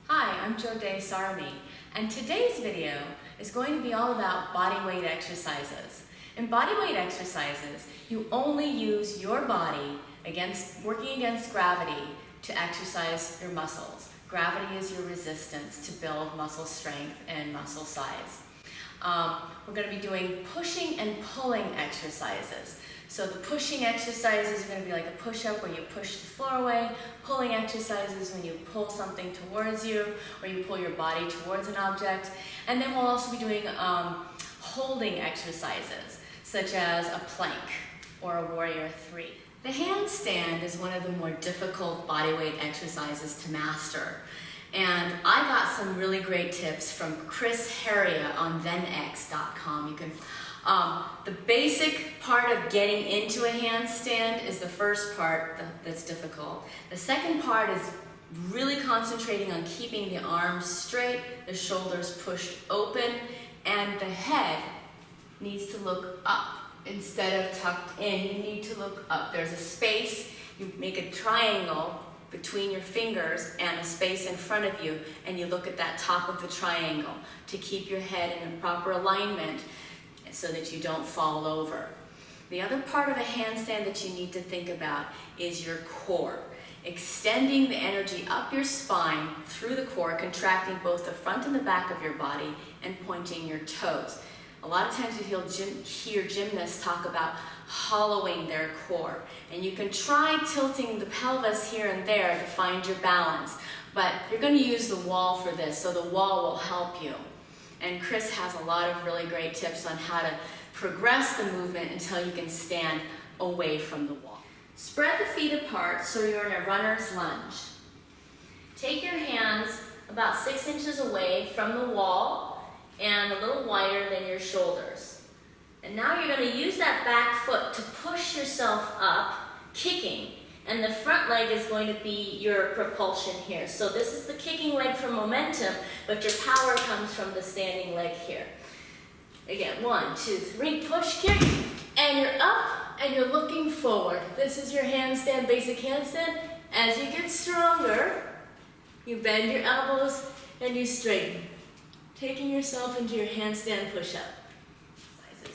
Hi, I'm Jodé Sarmi, and today's video is going to be all about body weight exercises. In body weight exercises, you only use your body working against gravity to exercise your muscles. Gravity is your resistance to build muscle strength and muscle size. We're going to be doing pushing and pulling exercises. So the pushing exercises are going to be like a push-up where you push the floor away. Pulling exercises when you pull something towards you or you pull your body towards an object. And then we'll also be doing holding exercises such as a plank or a warrior 3. The handstand is one of the more difficult bodyweight exercises to master. And I got some really great tips from Chris on thenx.com. The basic part of getting into a handstand is the first part that's difficult. The second part is really concentrating on keeping the arms straight, the shoulders pushed open, and the head needs to look up instead of tucked in. You need to look up. There's a space. You make a triangle between your fingers and a space in front of you, and you look at that top of the triangle to keep your head in a proper alignment so that you don't fall over. The other part of a handstand that you need to think about is your core. Extending the energy up your spine through the core, contracting both the front and the back of your body and pointing your toes. A lot of times you hear gymnasts talk about hollowing their core, and you can try tilting the pelvis here and there to find your balance, but you're going to use the wall for this, so the wall will help you. And Chris has a lot of really great tips on how to progress the movement until you can stand away from the wall. Spread the feet apart so you're in a runner's lunge. Take your hands about 6 inches away from the wall and a little wider than your shoulders. And now you're going to use that back foot to push yourself up, kicking. And the front leg is going to be your propulsion here. So this is the kicking leg for momentum, but your power comes from the standing leg here. Again, 1, 2, 3, push, kick, and you're up and you're looking forward. This is your handstand, basic handstand. As you get stronger, you bend your elbows and you straighten, taking yourself into your handstand push-up.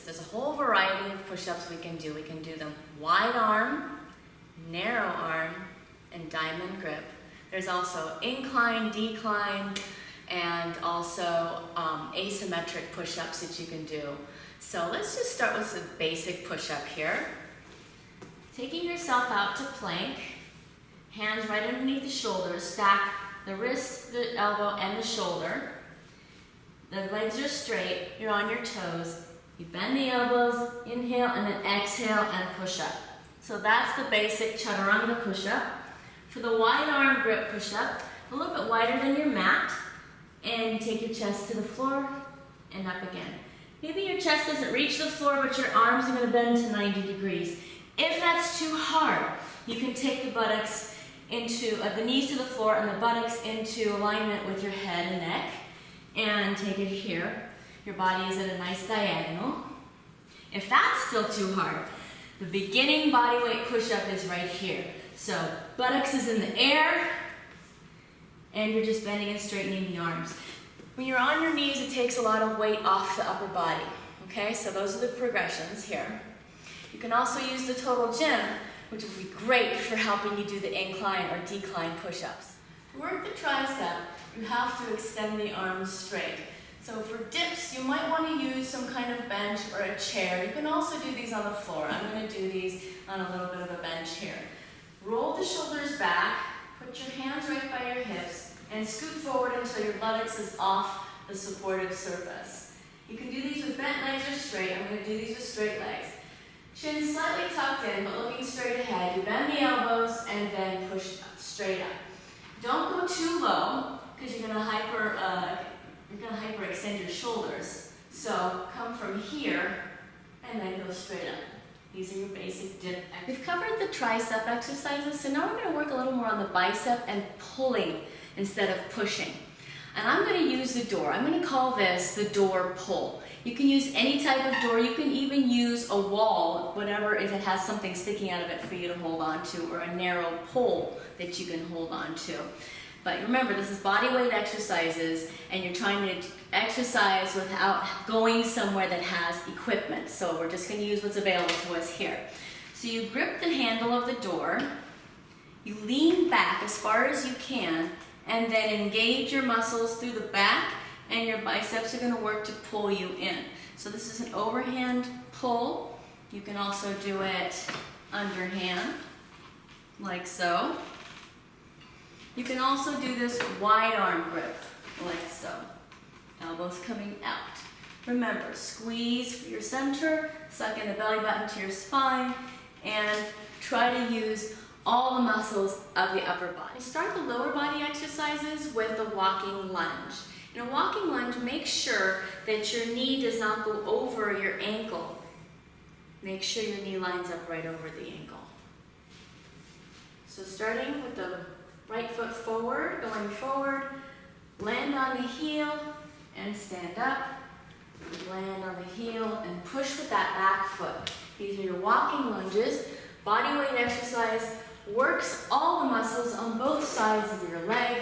There's a whole variety of push-ups we can do. We can do them wide arm, narrow arm, and diamond grip. There's also incline, decline, and also asymmetric push-ups that you can do. So let's just start with some basic push-up here. Taking yourself out to plank, hands right underneath the shoulders, stack the wrist, the elbow, and the shoulder. The legs are straight, you're on your toes. You bend the elbows, inhale, and then exhale and push up. So that's the basic chaturanga push-up. For the wide arm grip push-up, a little bit wider than your mat, and you take your chest to the floor and up again. Maybe your chest doesn't reach the floor, but your arms are going to bend to 90 degrees. If that's too hard, you can take the buttocks into, the knees to the floor and the buttocks into alignment with your head and neck, and take it here. Your body is at a nice diagonal. If that's still too hard, the beginning bodyweight push-up is right here. So buttocks is in the air, and you're just bending and straightening the arms. When you're on your knees, it takes a lot of weight off the upper body. Okay, so those are the progressions here. You can also use the total gym, which would be great for helping you do the incline or decline push-ups. To work the tricep, you have to extend the arms straight. So for dips, you might want to use some kind of bench or a chair. You can also do these on the floor. I'm going to do these on a little bit of a bench here. Roll the shoulders back, put your hands right by your hips, and scoot forward until your buttocks is off the supportive surface. You can do these with bent legs or straight. I'm going to do these with straight legs. Chin slightly tucked in, but looking straight ahead. You bend the elbows and then push straight up. Don't go too low, because you're going to hyperextend your shoulders. So come from here and then go straight up. These are your basic dip. We've covered the tricep exercises, so now we're going to work a little more on the bicep and pulling instead of pushing. And I'm going to use the door. I'm going to call this the door pull. You can use any type of door. You can even use a wall, whatever, if it has something sticking out of it for you to hold on to, or a narrow pole that you can hold on to. But remember, this is body weight exercises, and you're trying to exercise without going somewhere that has equipment. So we're just going to use what's available to us here. So you grip the handle of the door, you lean back as far as you can, and then engage your muscles through the back, and your biceps are going to work to pull you in. So this is an overhand pull. You can also do it underhand, like so. You can also do this wide arm grip, like so. Elbows coming out. Remember, squeeze for your center, suck in the belly button to your spine, and try to use all the muscles of the upper body. We'll start the lower body exercises with the walking lunge. In a walking lunge, make sure that your knee does not go over your ankle. Make sure your knee lines up right over the ankle. So starting with the right foot forward, going forward, land on the heel and stand up, land on the heel and push with that back foot. These are your walking lunges. Body weight exercise works all the muscles on both sides of your leg,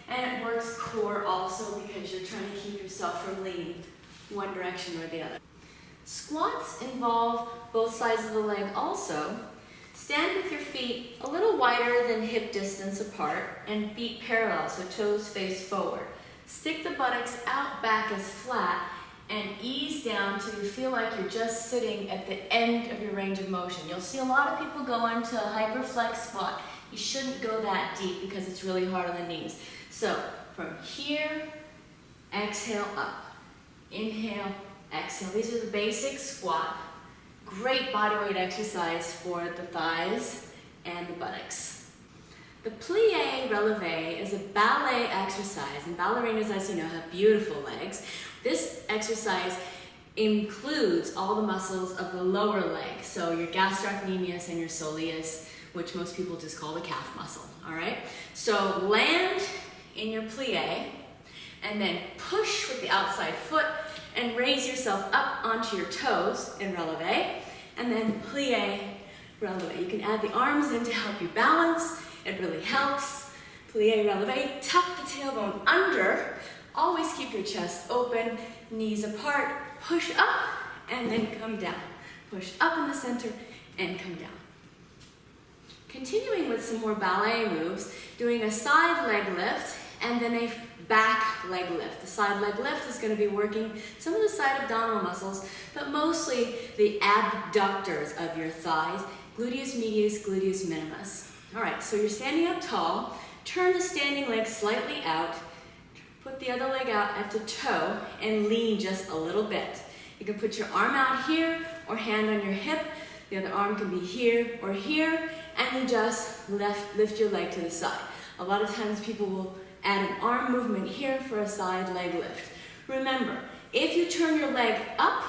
and it works core also because you're trying to keep yourself from leaning one direction or the other. Squats involve both sides of the leg also. Stand with your feet a little wider than hip distance apart and feet parallel, so toes face forward. Stick the buttocks out back as flat and ease down till you feel like you're just sitting at the end of your range of motion. You'll see a lot of people go into a hyperflex squat. You shouldn't go that deep because it's really hard on the knees. So from here, exhale up. Inhale, exhale. These are the basic squat. Great body weight exercise for the thighs and the buttocks. The plie releve is a ballet exercise, and ballerinas, as you know, have beautiful legs. This exercise includes all the muscles of the lower leg, so your gastrocnemius and your soleus, which most people just call the calf muscle, all right? So land in your plie, and then push with the outside foot, and raise yourself up onto your toes in releve, and then plie, releve. You can add the arms in to help you balance. It really helps. Plie, releve, tuck the tailbone under. Always keep your chest open, knees apart, push up, and then come down. Push up in the center, and come down. Continuing with some more ballet moves, doing a side leg lift, and then a back leg lift. The side leg lift is going to be working some of the side abdominal muscles, but mostly the abductors of your thighs, gluteus medius, gluteus minimus. All right, so you're standing up tall, turn the standing leg slightly out, put the other leg out at the toe, and lean just a little bit. You can put your arm out here or hand on your hip. The other arm can be here or here, and then just lift your leg to the side. A lot of times people will add an arm movement here for a side leg lift. Remember, if you turn your leg up,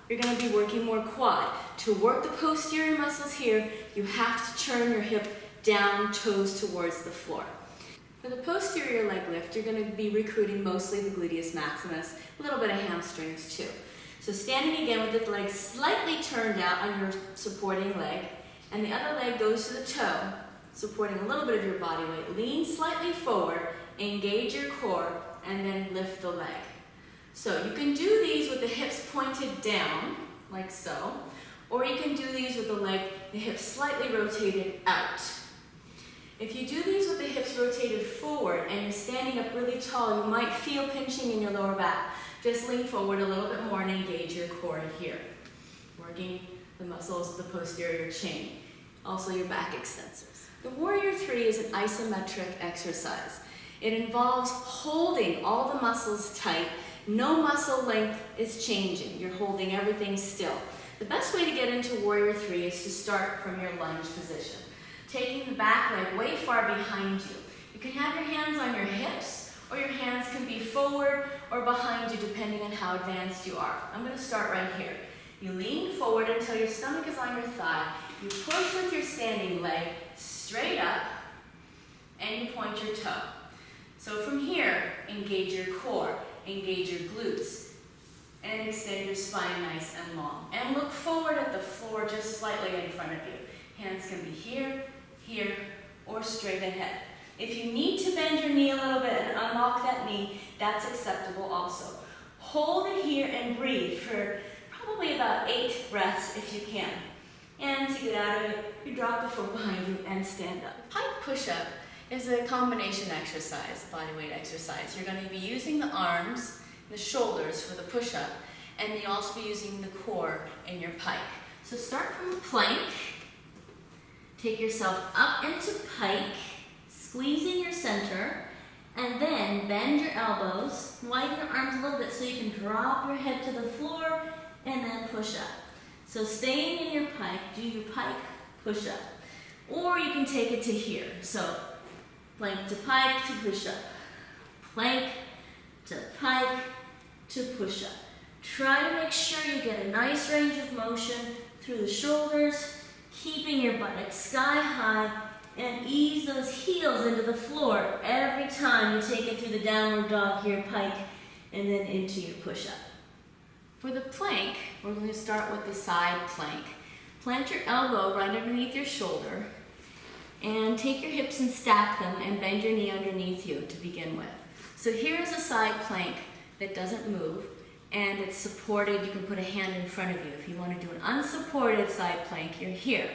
you're going to be working more quad. To work the posterior muscles here, you have to turn your hip down, toes towards the floor. For the posterior leg lift, you're going to be recruiting mostly the gluteus maximus, a little bit of hamstrings too. So standing again with the leg slightly turned out on your supporting leg, and the other leg goes to the toe, supporting a little bit of your body weight. Lean slightly forward, engage your core, and then lift the leg. So you can do these with the hips pointed down, like so, or you can do these with the hips slightly rotated out. If you do these with the hips rotated forward and you're standing up really tall, you might feel pinching in your lower back. Just lean forward a little bit more and engage your core here, working the muscles of the posterior chain, also your back extensors. The Warrior 3 is an isometric exercise. It involves holding all the muscles tight. No muscle length is changing. You're holding everything still. The best way to get into Warrior 3 is to start from your lunge position, taking the back leg way far behind you. You can have your hands on your hips, or your hands can be forward or behind you depending on how advanced you are. I'm going to start right here. You lean forward until your stomach is on your thigh. You push with your standing leg straight up, and you point your toe. So from here, engage your core, engage your glutes, and extend your spine nice and long. And look forward at the floor just slightly in front of you. Hands can be here, here, or straight ahead. If you need to bend your knee a little bit and unlock that knee, that's acceptable also. Hold it here and breathe for probably about 8 breaths if you can. And to get out of it, you drop the foot behind you and stand up. Pike Pushup is a combination exercise, body weight exercise. You're going to be using the arms, the shoulders for the push-up, and you'll also be using the core in your pike. So start from a plank, take yourself up into pike, squeezing your center, and then bend your elbows, widen your arms a little bit so you can drop your head to the floor and then push up. So staying in your pike, do your pike push up. Or you can take it to here. So plank to pike to push up. Plank to pike to push up. Try to make sure you get a nice range of motion through the shoulders, keeping your buttocks sky high, and ease those heels into the floor every time you take it through the downward dog here, pike, and then into your push-up. For the plank, we're going to start with the side plank. Plant your elbow right underneath your shoulder, and take your hips and stack them and bend your knee underneath you to begin with. So here is a side plank that doesn't move, and it's supported. You can put a hand in front of you. If you want to do an unsupported side plank, you're here.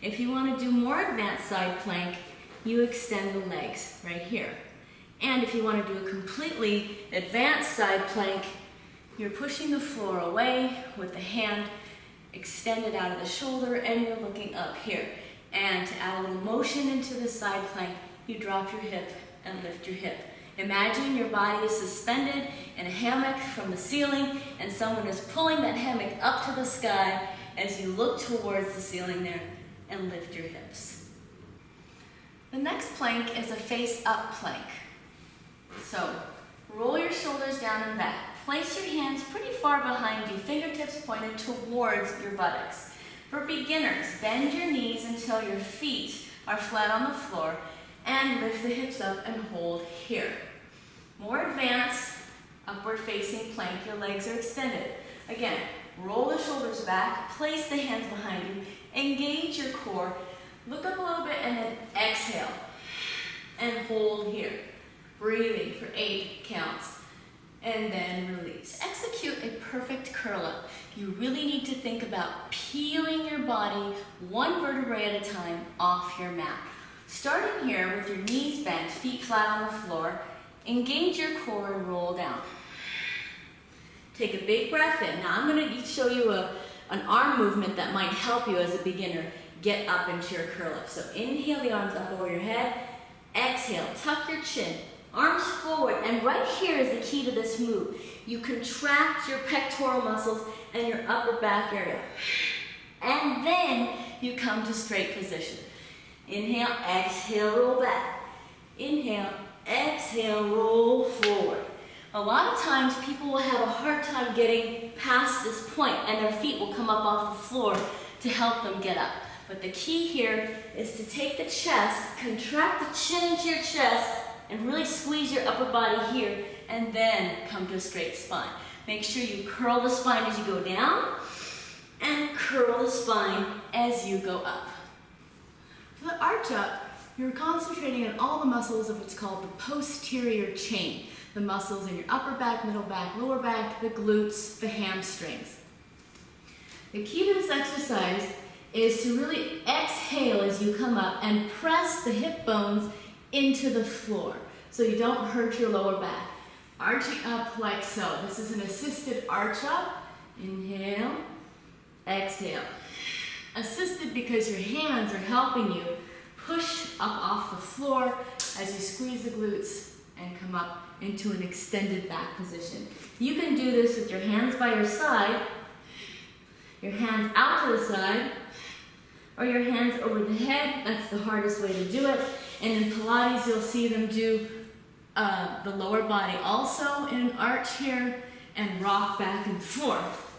If you want to do more advanced side plank, you extend the legs right here. And if you want to do a completely advanced side plank, you're pushing the floor away with the hand extended out of the shoulder, and you're looking up here. And to add a little motion into the side plank, you drop your hip and lift your hip. Imagine your body is suspended in a hammock from the ceiling, and someone is pulling that hammock up to the sky as you look towards the ceiling there and lift your hips. The next plank is a face-up plank. So roll your shoulders down and back. Place your hands pretty far behind you, fingertips pointed towards your buttocks. For beginners, bend your knees until your feet are flat on the floor and lift the hips up and hold here. More advanced, upward facing plank, your legs are extended. Again, roll the shoulders back, place the hands behind you, engage your core, look up a little bit and then exhale and hold here. Breathing for 8 counts and then release. To execute a perfect curl up, you really need to think about peeling your body one vertebrae at a time off your mat. Starting here with your knees bent, feet flat on the floor, engage your core and roll down. Take a big breath in. Now I'm going to show you an arm movement that might help you as a beginner get up into your curl up. So inhale the arms up over your head, exhale, tuck your chin, arms forward, and right here is the key to this move. You contract your pectoral muscles and your upper back area. And then you come to straight position. Inhale, exhale, roll back. Inhale, exhale, roll forward. A lot of times people will have a hard time getting past this point and their feet will come up off the floor to help them get up. But the key here is to take the chest, contract the chin into your chest, and really squeeze your upper body here, and then come to a straight spine. Make sure you curl the spine as you go down, and curl the spine as you go up. For the arch up, you're concentrating on all the muscles of what's called the posterior chain. The muscles in your upper back, middle back, lower back, the glutes, the hamstrings. The key to this exercise is to really exhale as you come up and press the hip bones into the floor so you don't hurt your lower back. Arching up like so. This is an assisted arch up. Inhale, exhale. Assisted because your hands are helping you push up off the floor as you squeeze the glutes and come up into an extended back position. You can do this with your hands by your side, your hands out to the side, or your hands over the head. That's the hardest way to do it. And in Pilates, you'll see them do the lower body also in an arch here and rock back and forth.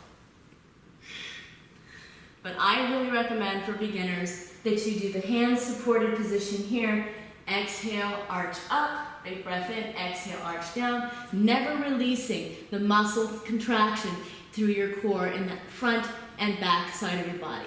But I really recommend for beginners that you do the hands supported position here. Exhale, arch up, big breath in, exhale, arch down, never releasing the muscle contraction through your core in the front and back side of your body.